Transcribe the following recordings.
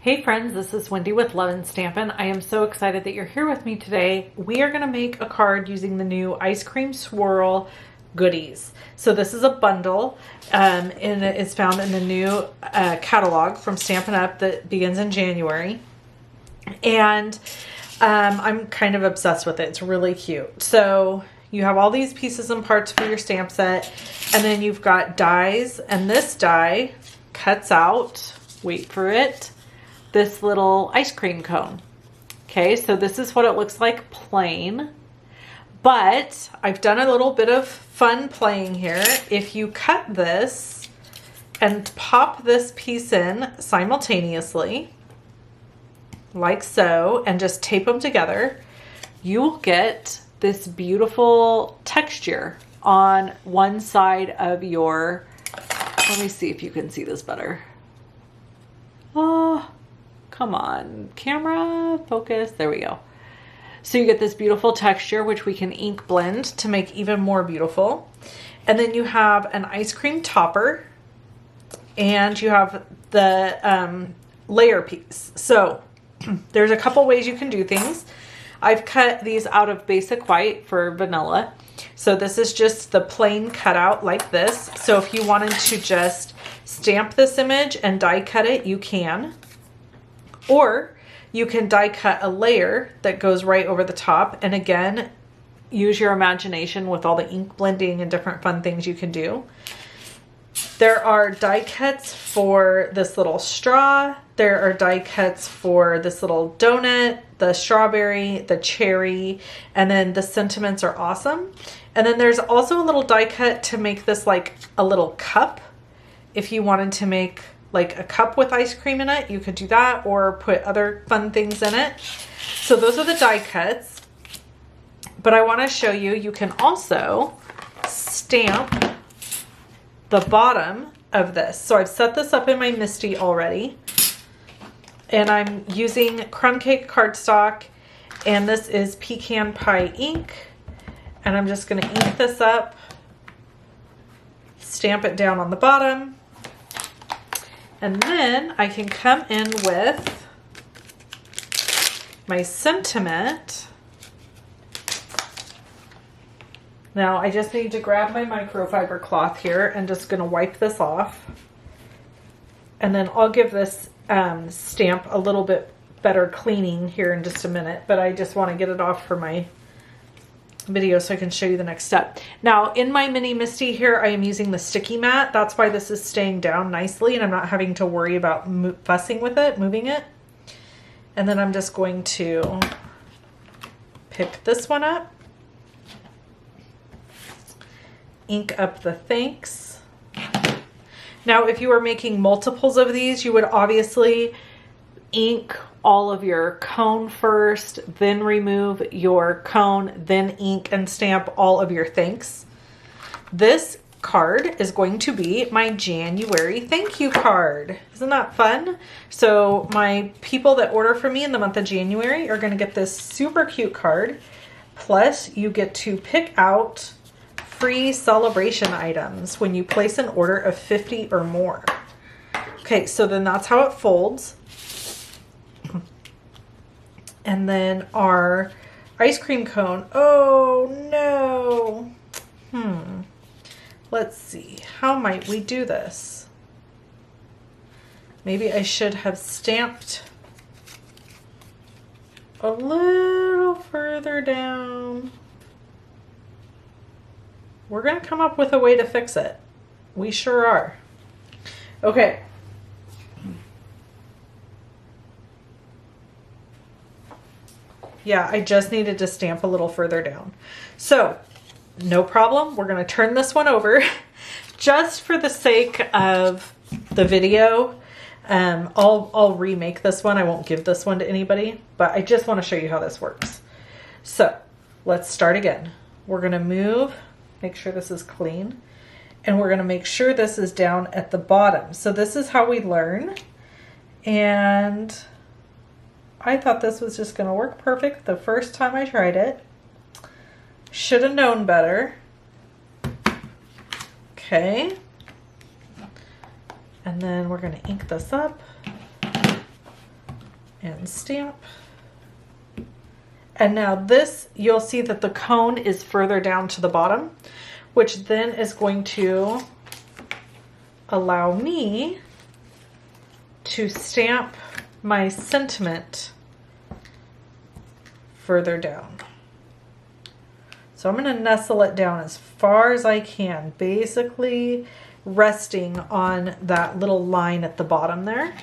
Hey friends, this is Wendy with Love and Stampin'. I am so excited that you're here with me today. We are going to make a card using the new ice cream swirl goodies. So this is a bundle and it is found in the new catalog from Stampin' Up! That begins in January. And I'm kind of obsessed with it. It's really cute. So you have all these pieces and parts for your stamp set, and then you've got dies, and this die cuts out, wait for it, this little ice cream cone. Okay, so this is what it looks like plain, but I've done a little bit of fun playing here. If you cut this and pop this piece in simultaneously, like so, and just tape them together, you will get this beautiful texture on one side of your, let me see if you can see this better. Oh, come on, camera, focus, there we go. So you get this beautiful texture, which we can ink blend to make even more beautiful. And then you have an ice cream topper, and you have the layer piece. So there's a couple ways you can do things. I've cut these out of basic white for vanilla. So this is just the plain cutout like this. So if you wanted to just stamp this image and die cut it, you can. Or you can die cut a layer that goes right over the top. And again, use your imagination with all the ink blending and different fun things you can do. There are die cuts for this little straw. There are die cuts for this little donut, the strawberry, the cherry, and then the sentiments are awesome. And then there's also a little die cut to make this like a little cup. If you wanted to make like a cup with ice cream in it, you could do that, or put other fun things in it. So those are the die cuts. But I want to show you, you can also stamp the bottom of this. So I've set this up in my MISTI already, and I'm using crumb cake cardstock, and this is pecan pie ink, and I'm just going to ink this up, stamp it down on the bottom, and then I can come in with my sentiment. Now I just need to grab my microfiber cloth here and just going to wipe this off. And then I'll give this stamp a little bit better cleaning here in just a minute, but I just want to get it off for my video so I can show you the next step. Now in my mini MISTI here, I am using the sticky mat. That's why this is staying down nicely and I'm not having to worry about fussing with it, moving it. And then I'm just going to pick this one up, ink up the thanks. Now if you were making multiples of these, you would obviously ink all of your cone first, then remove your cone, then ink and stamp all of your thanks. This card is going to be my January thank you card. Isn't that fun? So my people that order from me in the month of January are going to get this super cute card. Plus you get to pick out free celebration items when you place an order of 50 or more. Okay, so then that's how it folds. And then our ice cream cone. Oh no. Let's see. How might we do this? Maybe I should have stamped a little further down. We're going to come up with a way to fix it. We sure are. Okay. Yeah, I just needed to stamp a little further down. So, no problem. We're going to turn this one over just for the sake of the video. I'll remake this one. I won't give this one to anybody, but I just want to show you how this works. So, let's start again. We're going to move, make sure this is clean, and we're going to make sure this is down at the bottom. So this is how we learn, and I thought this was just going to work perfect the first time I tried it. Should have known better. Okay. And then we're going to ink this up. and stamp. And now this, you'll see that the cone is further down to the bottom, which then is going to allow me to stamp my sentiment further down. So I'm going to nestle it down as far as I can, basically resting on that little line at the bottom there.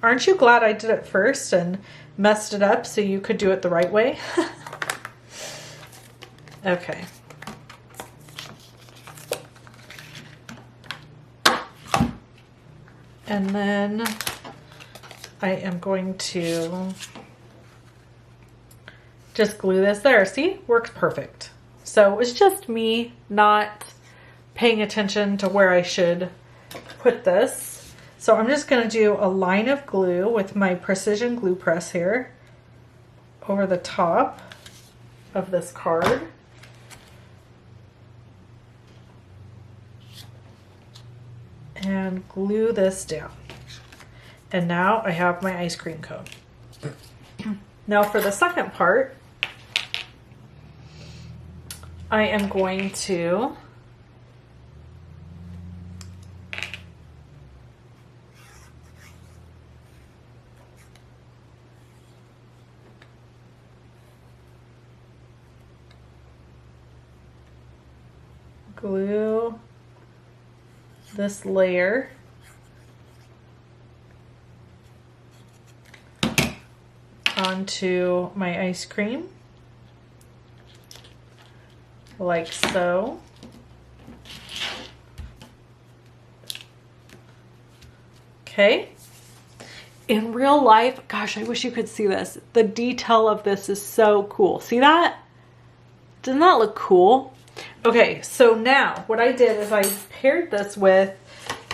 Aren't you glad I did it first and messed it up so you could do it the right way? Okay. And then I am going to just glue this there. See, works perfect. So it's just me not paying attention to where I should put this. So I'm just going to do a line of glue with my precision glue press here over the top of this card. And glue this down. And now I have my ice cream cone. Now for the second part, I am going to glue this layer onto my ice cream, like so. Okay. In real life, gosh, I wish you could see this. The detail of this is so cool. See that? Doesn't that look cool? Okay, so now what I did is I paired this with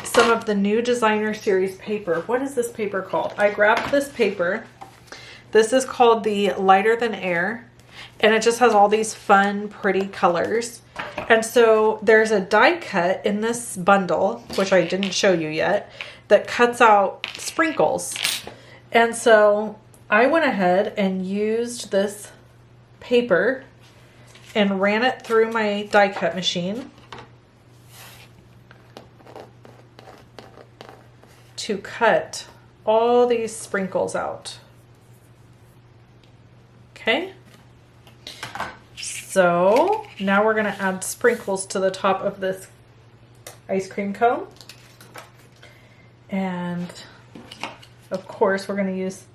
some of the new designer series paper. What is this paper called? I grabbed this paper. This is called the Lighter Than Air, and it just has all these fun, pretty colors. And so there's a die cut in this bundle, which I didn't show you yet, that cuts out sprinkles. And so I went ahead and used this paper and ran it through my die cut machine to cut all these sprinkles out. Okay, so now we're going to add sprinkles to the top of this ice cream cone. And of course we're going to use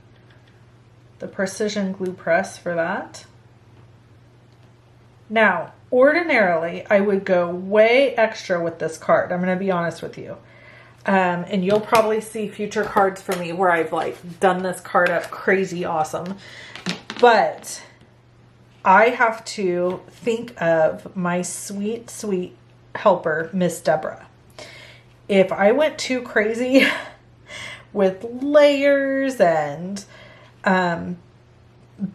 the precision glue press for that. Now, ordinarily, I would go way extra with this card. I'm going to be honest with you. And you'll probably see future cards for me where I've like done this card up crazy awesome. But I have to think of my sweet, sweet helper, Miss Deborah. If I went too crazy with layers and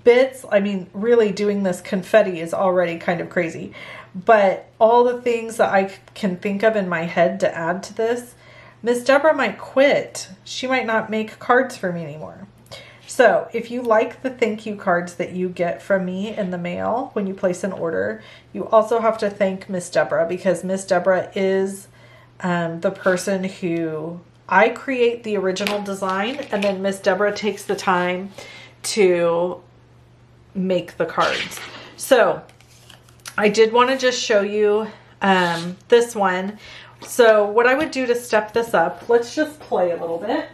bits, I mean, really doing this confetti is already kind of crazy. But all the things that I can think of in my head to add to this, Miss Deborah might quit. She might not make cards for me anymore. So if you like the thank you cards that you get from me in the mail when you place an order, you also have to thank Miss Deborah, because Miss Deborah is the person who I create the original design, and then Miss Deborah takes the time to make the cards. So I did want to just show you this one. So what I would do to step this up, let's just play a little bit.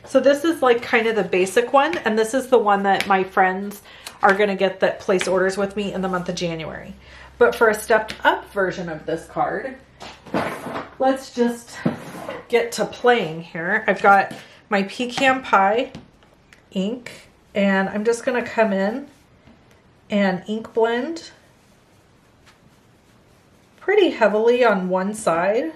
So this is like kind of the basic one, and this is the one that my friends are going to get that place orders with me in the month of January. But for a stepped up version of this card, let's just get to playing here. I've got my pecan pie ink, and I'm just going to come in and ink blend pretty heavily on one side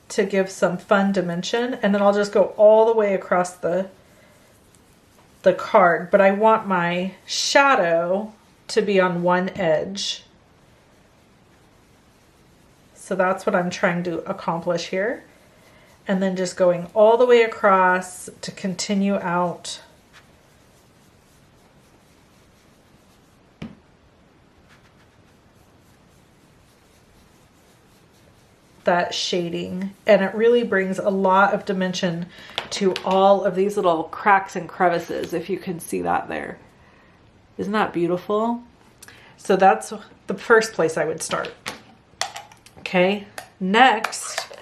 to give some fun dimension, and then I'll just go all the way across the card. But I want my shadow to be on one edge. So that's what I'm trying to accomplish here. And then just going all the way across to continue out that shading, and it really brings a lot of dimension to all of these little cracks and crevices, if you can see that there. Isn't that beautiful? So that's the first place I would start. Okay, next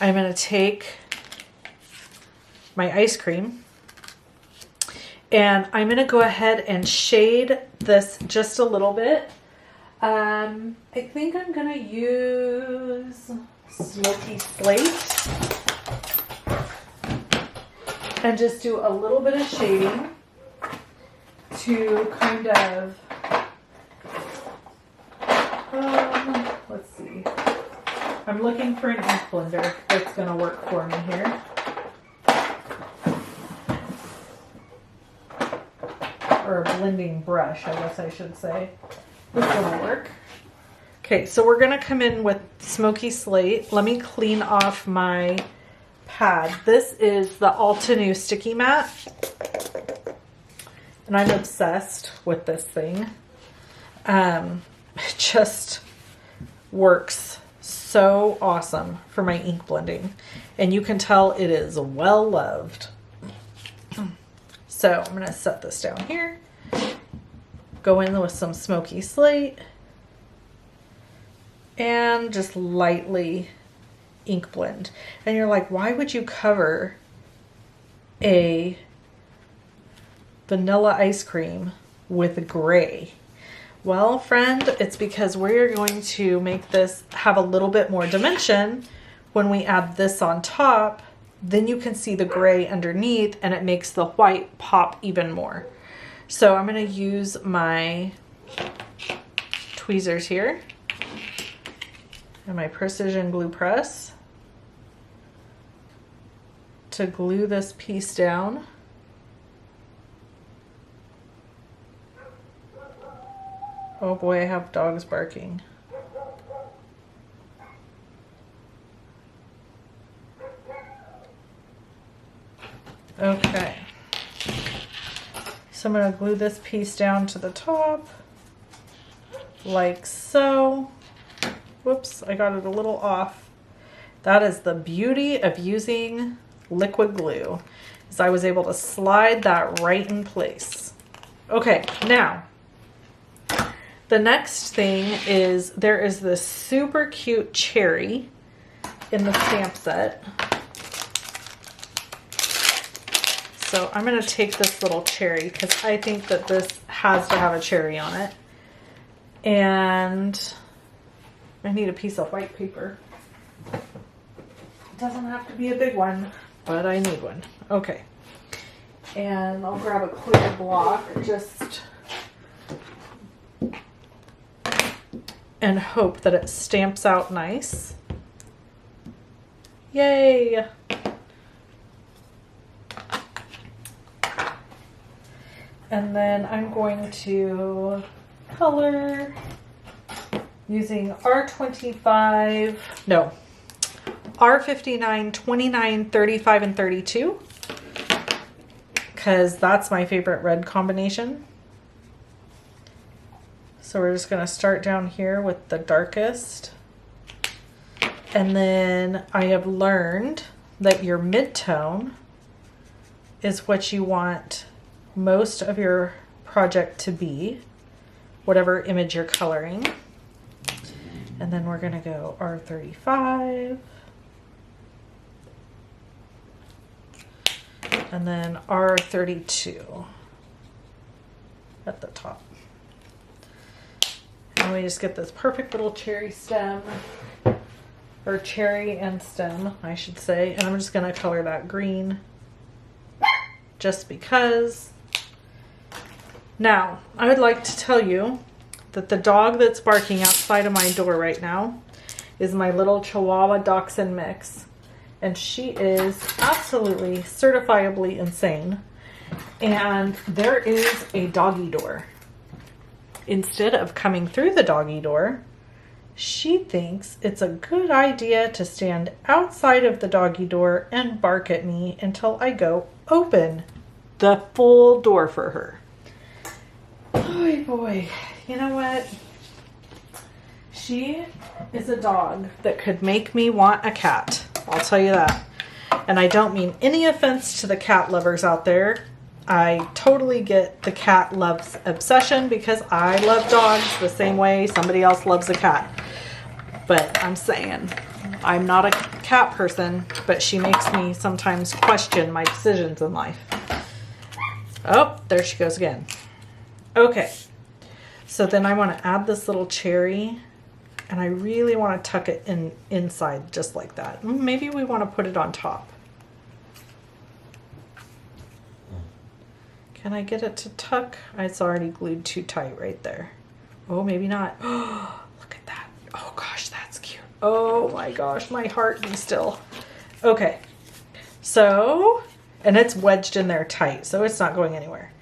I'm going to take my ice cream and I'm going to go ahead and shade this just a little bit. I think I'm going to use Smoky Slate and just do a little bit of shading to kind of, let's see. I'm looking for an ink blender that's going to work for me here. Or a blending brush, I guess I should say. This will work. Okay, so we're going to come in with Smoky Slate. Let me clean off my pad. This is the Altenew Sticky Mat. And I'm obsessed with this thing. It just works so awesome for my ink blending. And you can tell it is well loved. So I'm going to set this down here. Go in with some Smoky Slate. And just lightly ink blend. And you're like, why would you cover a vanilla ice cream with gray? Well, friend, it's because we're going to make this have a little bit more dimension when we add this on top. Then you can see the gray underneath and it makes the white pop even more. So I'm going to use my tweezers here and my precision glue press to glue this piece down. Oh boy, I have dogs barking. Okay. So I'm going to glue this piece down to the top, like so. Whoops, I got it a little off. That is the beauty of using liquid glue, is I was able to slide that right in place. Okay, now, the next thing is there is this super cute cherry in the stamp set. So I'm going to take this little cherry because I think that this has to have a cherry on it. And I need a piece of white paper. It doesn't have to be a big one, but I need one. Okay. And I'll grab a clear block just and hope that it stamps out nice. Yay! And then I'm going to color using R59, 29, 35, and 32. Because that's my favorite red combination. So we're just going to start down here with the darkest. And then I have learned that your mid-tone is what you want most of your project to be, whatever image you're coloring. And then we're going to go R35. And then R32 at the top. And we just get this perfect little cherry stem, or cherry and stem, I should say. And I'm just going to color that green just because. Now, I would like to tell you that the dog that's barking outside of my door right now is my little Chihuahua Dachshund mix. And she is absolutely certifiably insane. And there is a doggy door. Instead of coming through the doggy door, she thinks it's a good idea to stand outside of the doggy door and bark at me until I go open the full door for her. Oh boy, you know what? She is a dog that could make me want a cat. I'll tell you that. And I don't mean any offense to the cat lovers out there. I totally get the cat loves obsession because I love dogs the same way somebody else loves a cat. But I'm saying, I'm not a cat person, but she makes me sometimes question my decisions in life. Oh, there she goes again. Okay, so then I want to add this little cherry, and I really want to tuck it in inside just like that. Maybe we want to put it on top. Can I get it to tuck? It's already glued too tight right there. Oh, maybe not. Oh, look at that. Oh gosh, that's cute. Oh my gosh, my heart be still. Okay, so, and it's wedged in there tight, so it's not going anywhere.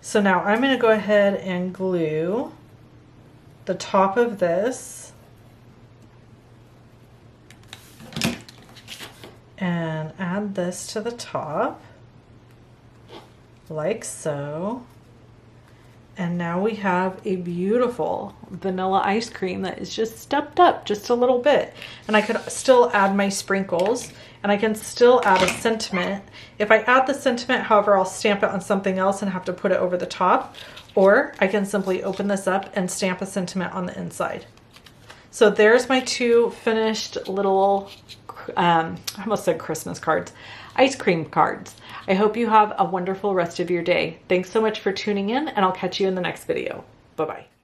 So now I'm going to go ahead and glue the top of this and add this to the top. Like so. And now we have a beautiful vanilla ice cream that is just stepped up just a little bit. And I could still add my sprinkles, and I can still add a sentiment. If I add the sentiment, however, I'll stamp it on something else and have to put it over the top. Or I can simply open this up and stamp a sentiment on the inside. So there's my two finished little, I almost said Christmas cards, ice cream cards. I hope you have a wonderful rest of your day. Thanks so much for tuning in, and I'll catch you in the next video. Bye-bye.